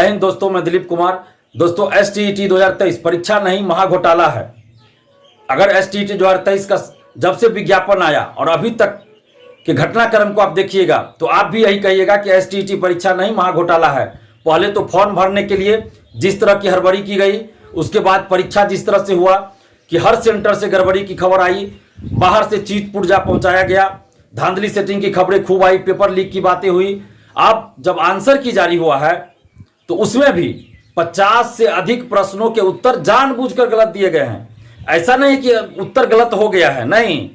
जय हिंद दोस्तों, मैं दिलीप कुमार। दोस्तों, STET 2023 परीक्षा नहीं महाघोटाला है। अगर STET 2023 का जब से विज्ञापन आया और अभी तक के घटनाक्रम को आप देखिएगा तो आप भी यही कहिएगा कि STET परीक्षा नहीं महाघोटाला है। पहले तो फॉर्म भरने के लिए जिस तरह की हड़बड़ी की गई, उसके बाद परीक्षा जिस तरह से हुआ कि हर सेंटर से गड़बड़ी की खबर आई, बाहर से चीट पुर्जा पहुंचाया गया, धांधली सेटिंग की खबरें खूब आई, पेपर लीक की बातें हुई। अब जब आंसर की जारी हुआ है तो उसमें भी 50 से अधिक प्रश्नों के उत्तर जानबूझकर गलत दिए गए हैं। ऐसा नहीं कि उत्तर गलत हो गया है, नहीं,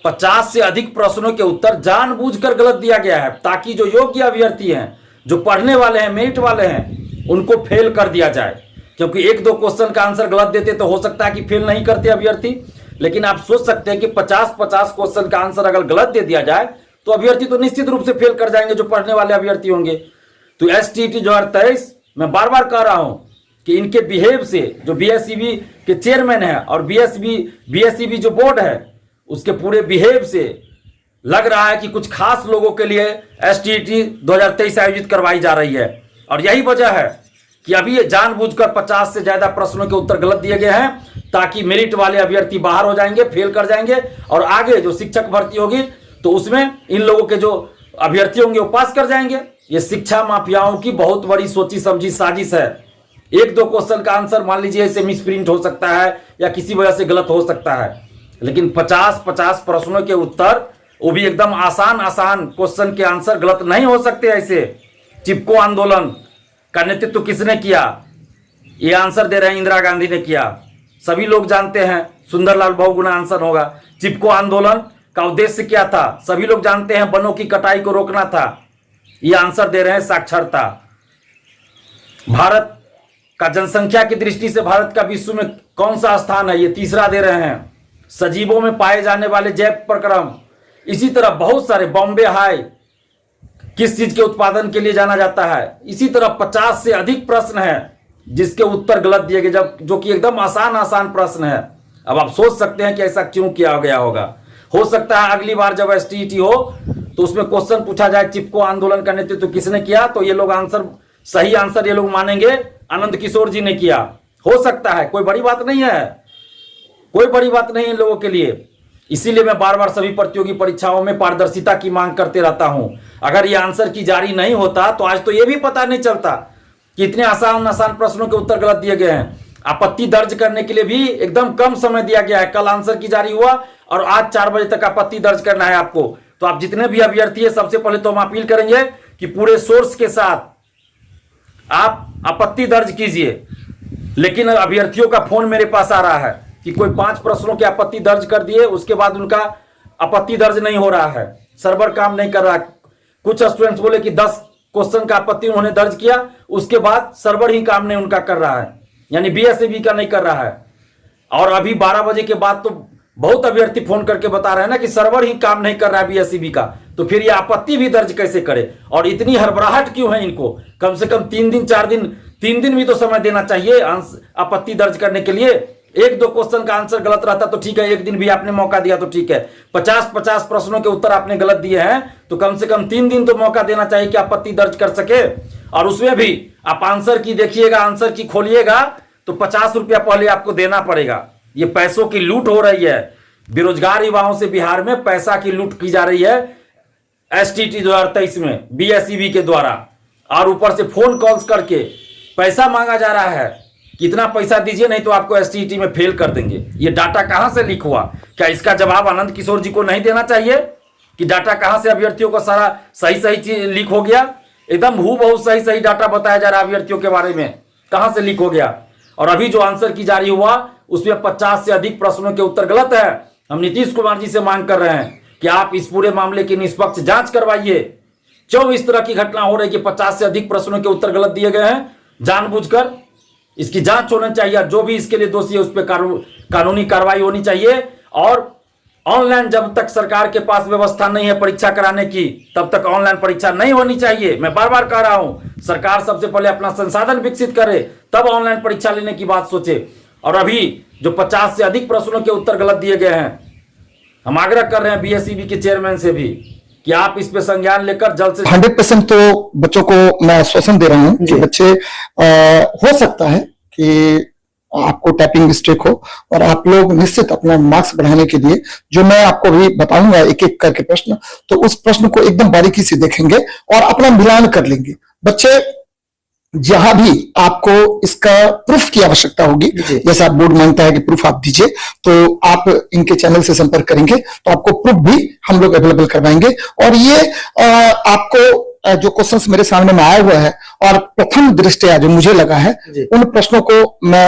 50 से अधिक प्रश्नों के उत्तर जानबूझकर गलत दिया गया है ताकि जो योग्य अभ्यर्थी हैं, जो पढ़ने वाले हैं, मेरिट वाले हैं, उनको फेल कर दिया जाए। क्योंकि एक दो क्वेश्चन का आंसर गलत देते तो हो सकता है कि फेल नहीं करते अभ्यर्थी, लेकिन आप सोच सकते हैं कि 50-50 क्वेश्चन का आंसर अगर गलत दे दिया जाए तो अभ्यर्थी तो निश्चित रूप से फेल कर जाएंगे, जो पढ़ने वाले अभ्यर्थी होंगे। तो STET 2023 मैं बार बार कह रहा हूं कि इनके बिहेव से जो BSEB के चेयरमैन है और BSEB जो बोर्ड है, उसके पूरे बिहेव से लग रहा है कि कुछ खास लोगों के लिए STET 2023 आयोजित करवाई जा रही है। और यही वजह है कि अभी ये जानबूझकर 50 से ज्यादा प्रश्नों के उत्तर गलत दिए गए हैं ताकि मेरिट वाले अभ्यर्थी बाहर हो जाएंगे, फेल कर जाएंगे, और आगे जो शिक्षक भर्ती होगी तो उसमें इन लोगों के जो अभ्यर्थी होंगे वो पास कर जाएंगे। ये शिक्षा माफियाओं की बहुत बड़ी सोची समझी साजिश है। एक दो क्वेश्चन का आंसर मान लीजिए ऐसे मिसप्रिंट हो सकता है या किसी वजह से गलत हो सकता है, लेकिन 50-50 प्रश्नों के उत्तर, वो भी एकदम आसान क्वेश्चन के आंसर गलत नहीं हो सकते। ऐसे चिपको आंदोलन का नेतृत्व किसने किया? ये आंसर दे रहे हैं इंदिरा गांधी ने किया, सभी लोग जानते हैं। सुंदरलाल बहुगुणा आंसर होगा। चिपको आंदोलन का उद्देश्य क्या था? सभी लोग जानते हैं, वनों की कटाई को रोकना था। ये आंसर दे रहे हैं साक्षरता। भारत का जनसंख्या की दृष्टि से भारत का विश्व में कौन सा स्थान है? ये तीसरा दे रहे हैं। सजीवों में पाए जाने वाले जैव प्रक्रम, इसी तरह बहुत सारे, बॉम्बे हाई किस चीज के उत्पादन के लिए जाना जाता है, इसी तरह 50 से अधिक प्रश्न है जिसके उत्तर गलत दिए गए, जो कि एकदम आसान प्रश्न है। अब आप सोच सकते हैं कि ऐसा क्यों किया गया होगा। हो सकता है अगली बार जब STET हो तो उसमें क्वेश्चन पूछा जाए चिपको आंदोलन का नेतृत्व किसने किया, तो ये लोग सही आंसर ये लोग मानेंगे आनंद किशोर जी ने किया। हो सकता है, कोई बड़ी बात नहीं है, कोई बड़ी बात नहीं है इन लोगों के लिए। इसीलिए मैं बार बार सभी प्रतियोगी परीक्षाओं में पारदर्शिता की मांग करते रहता हूं। अगर ये आंसर की जारी नहीं होता तो आज तो ये भी पता नहीं चलता कि इतने आसान प्रश्नों के उत्तर गलत दिए गए हैं। आपत्ति दर्ज करने के लिए भी एकदम कम समय दिया गया है। कल आंसर की जारी हुआ और आज 4 बजे तक आपत्ति दर्ज करना है आपको। तो आप जितने भी अभ्यर्थी है, सबसे पहले तो हम अपील करेंगे कि पूरे सोर्स के साथ आप आपत्ति दर्ज कीजिए। लेकिन अभ्यर्थियों का फोन मेरे पास आ रहा है कि कोई 5 प्रश्नों की आपत्ति दर्ज कर दिए, उसके बाद उनका आपत्ति दर्ज नहीं हो रहा है, सर्वर काम नहीं कर रहा। कुछ स्टूडेंट्स बोले कि 10 क्वेश्चन का आपत्ति उन्होंने दर्ज किया, उसके बाद सर्वर ही काम नहीं उनका कर रहा है, यानी BSEB का नहीं कर रहा है। और अभी 12 बजे के बाद तो बहुत अभ्यर्थी फोन करके बता रहे हैं ना कि सर्वर ही काम नहीं कर रहा है BSEB का, तो फिर ये आपत्ति भी दर्ज कैसे करे? और इतनी हड़बड़ाहट क्यों है इनको? कम से कम 3 दिन 4 दिन, 3 दिन भी तो समय देना चाहिए आपत्ति दर्ज करने के लिए। एक दो क्वेश्चन का आंसर गलत रहता तो ठीक है, एक दिन भी आपने मौका दिया तो ठीक है। 50-50 प्रश्नों के उत्तर आपने गलत दिए हैं तो कम से कम 3 दिन तो मौका देना चाहिए कि आपत्ति दर्ज कर सके। और उसमें भी आप आंसर की देखिएगा, आंसर की खोलिएगा तो 50 रुपया पहले आपको देना पड़ेगा। ये पैसों की लूट हो रही है। बेरोजगार युवाओं से बिहार में पैसा की लूट की जा रही है STET 2023 में BSEB के द्वारा, और ऊपर से फोन कॉल्स करके पैसा मांगा जा रहा है। कितना पैसा दीजिए, नहीं तो आपको STET में फेल कर देंगे। ये डाटा कहां से लीक हुआ? क्या इसका जवाब आनंद किशोर जी को नहीं देना चाहिए कि डाटा कहां से अभ्यर्थियों को सारा सही चीज लीक हो गया? एकदम हूबहू सही डाटा बताया जा रहा है अभ्यर्थियों के बारे में, कहां से लीक हो गया? और अभी जो आंसर की जारी हुआ उसमें 50 से अधिक प्रश्नों के उत्तर गलत है। हम नीतीश कुमार जी से मांग कर रहे हैं कि आप इस पूरे मामले की निष्पक्ष जांच करवाइए। क्यों इस तरह की घटना हो रही है कि 50 से अधिक प्रश्नों के उत्तर गलत दिए गए हैं जानबूझकर? इसकी जांच होनी चाहिए। जो भी इसके लिए दोषी है उस पर कानूनी कार्रवाई होनी चाहिए। और ऑनलाइन जब तक सरकार के पास व्यवस्था नहीं है परीक्षा कराने की, तब तक ऑनलाइन परीक्षा नहीं होनी चाहिए। मैं बार बार कह रहा हूं, सरकार सबसे पहले अपना संसाधन विकसित करे, तब ऑनलाइन परीक्षा लेने की बात सोचे। और अभी जो 50 से अधिक प्रश्नों के उत्तर गलत दिए गए हैं, हम आग्रह कर रहे हैं BSEB के चेयरमैन से भी कि आप इस पे संज्ञान लेकर जल्द से 100% तो बच्चों को मैं आश्वासन दे रहा हूं कि बच्चे हो सकता है कि आपको टाइपिंग मिस्टेक हो, और आप लोग निश्चित अपना मार्क्स बढ़ाने के लिए जो मैं आपको भी बताऊंगा एक एक करके प्रश्न, तो उस प्रश्न को एकदम बारीकी से देखेंगे और अपना मिलान कर लेंगे। बच्चे जहां भी आपको इसका प्रूफ की आवश्यकता होगी, जैसे आप बोर्ड मांगता है कि प्रूफ आप दीजिए, तो आप इनके चैनल से संपर्क करेंगे तो आपको प्रूफ भी हम लोग अवेलेबल करवाएंगे। और ये आपको जो क्वेश्चंस मेरे सामने में आया हुआ है और प्रथम दृष्टया जो मुझे लगा है, उन प्रश्नों को मैं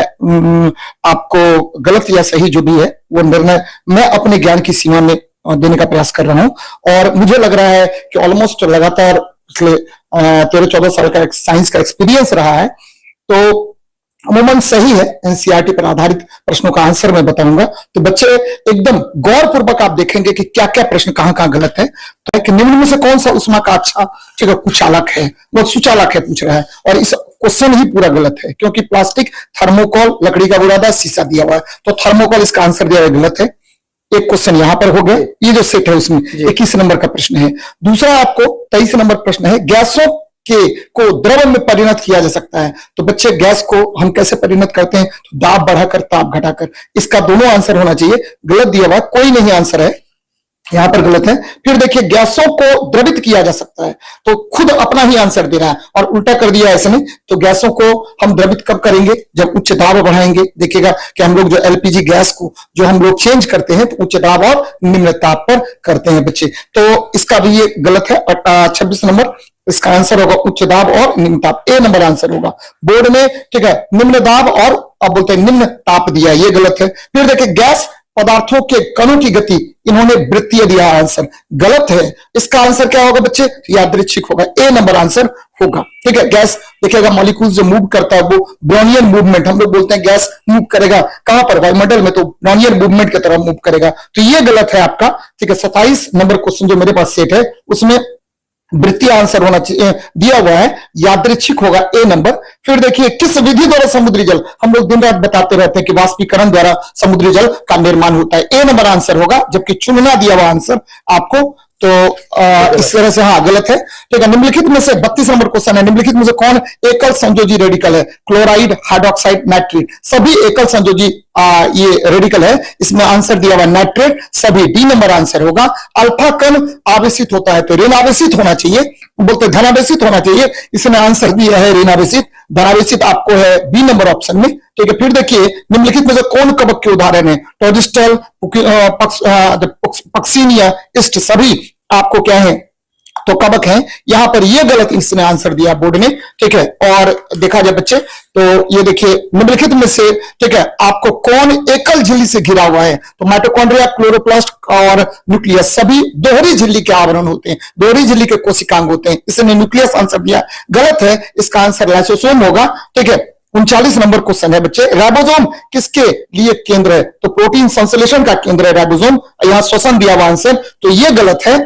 आपको गलत या सही जो भी है वो निर्णय मैं अपने ज्ञान की सीमा में देने का प्रयास कर रहा हूं। और मुझे लग रहा है कि ऑलमोस्ट लगातार पिछले 13-14 साल का साइंस का एक्सपीरियंस रहा है, तो अमूमन सही है। एनसीईआरटी पर आधारित प्रश्नों का आंसर मैं बताऊंगा, तो बच्चे एकदम गौरपूर्वक आप देखेंगे कि क्या क्या प्रश्न कहां कहां गलत है। तो कि निम्न में से कौन सा उष्मा का अच्छा ठीक है कुचालक है, बहुत सुचालक है पूछ रहा है, और इस क्वेश्चन ही पूरा गलत है, क्योंकि प्लास्टिक, थर्मोकोल, लकड़ी का बुरादा, शीशा दिया हुआ है, तो थर्मोकोल इसका आंसर दिया हुआ गलत है। एक क्वेश्चन यहां पर हो गया, ये जो सेट है उसमें 21 नंबर का प्रश्न है। दूसरा आपको 23 नंबर प्रश्न है, गैसों को द्रव में परिणत किया जा सकता है, तो बच्चे गैस को हम कैसे परिणत करते हैं, तो दाब बढ़ाकर ताप घटाकर, इसका दोनों आंसर होना चाहिए। गलत दिया हुआ कोई नहीं आंसर है, यहां पर गलत है। फिर देखिए गैसों को द्रवित किया जा सकता है, तो खुद अपना ही आंसर दे रहा है और उल्टा कर दिया ऐसे नहीं। तो गैसों को हम द्रवित कब करेंगे, जब उच्च दाब बढ़ाएंगे। देखिएगा कि हम लोग जो एलपीजी गैस को जो हम लोग चेंज करते हैं तो उच्च दाब और निम्न ताप पर करते हैं बच्चे, तो इसका भी ये गलत है। 26 नंबर इसका आंसर होगा उच्च दाब और निम्न ताप, ए नंबर आंसर होगा बोर्ड में, ठीक है। निम्न दाब और अब बोलते हैं निम्न ताप दिया, ये गलत है। फिर देखिए गैस पदार्थों के कणों की गति, इन्होंने वृत्तीय दिया, आंसर गलत है। इसका आंसर क्या होगा बच्चे, यादृच्छिक होगा, ए नंबर आंसर होगा, ठीक है। गैस देखिएगा मॉलिक्यूल जो मूव करता है वो ब्रोनियन मूवमेंट, हम लोग बोलते हैं गैस मूव करेगा कहां पर, वायुमंडल में, तो ब्रोनियन मूवमेंट की तरफ मूव करेगा, तो ये गलत है आपका, ठीक है। 27 नंबर क्वेश्चन जो मेरे पास सेट है उसमें वृत्तीय आंसर होना चाहिए, दिया हुआ है यादृच्छिक होगा, ए नंबर। फिर देखिए किस विधि द्वारा समुद्री जल, हम लोग दिन रात बताते रहते हैं कि वाष्पीकरण द्वारा समुद्री जल का निर्माण होता है, ए नंबर आंसर होगा, जबकि चुनना दिया हुआ आंसर आपको, तो इस तरह से हाँ गलत है, ठीक है। निम्नलिखित में से 32 नंबर क्वेश्चन है, निम्नलिखित में से कौन एकल संयोजी रेडिकल है, क्लोराइड, हाइड्रोक्साइड, नाइट्रेट, सभी एकल संयोजी ये रेडिकल है, इसमें आंसर दिया हुआ नाइट्रेट, सभी, डी नंबर आंसर होगा। अल्फा कण आवेशित होता है तो ऋण आवेशित होना चाहिए, बोलते धनावेशित होना चाहिए, इसमें आंसर दिया है ऋण आवेशित, धनावेशित आपको है बी नंबर ऑप्शन में, ठीक है। फिर देखिए निम्नलिखित में से कौन कवक के उदाहरण है, टोरिस्टल, पक्सिनिया, इस्ट, सभी आपको क्या है तो कवक है, यहां पर ये गलत इसने आंसर दिया बोर्ड ने, ठीक है। और देखा जाए बच्चे तो ये देखिए निम्नलिखित में से, ठीक है, आपको कौन एकल झिल्ली से घिरा हुआ है, तो माइटोकॉन्ड्रिया, क्लोरोप्लास्ट और न्यूक्लियस, सभी दोहरी झिल्ली के आवरण होते हैं, दोहरी झिल्ली के कोशिकांग होते हैं, इसने न्यूक्लियस आंसर दिया, गलत है। इसका आंसर लाइसोसोम होगा, ठीक है। 39 नंबर क्वेश्चन है बच्चे, राइबोसोम किसके लिए केंद्र है, तो प्रोटीन संश्लेषण का केंद्र है राइबोसोम, यहां श्वसन दिया हुआ आंसर, तो ये गलत है,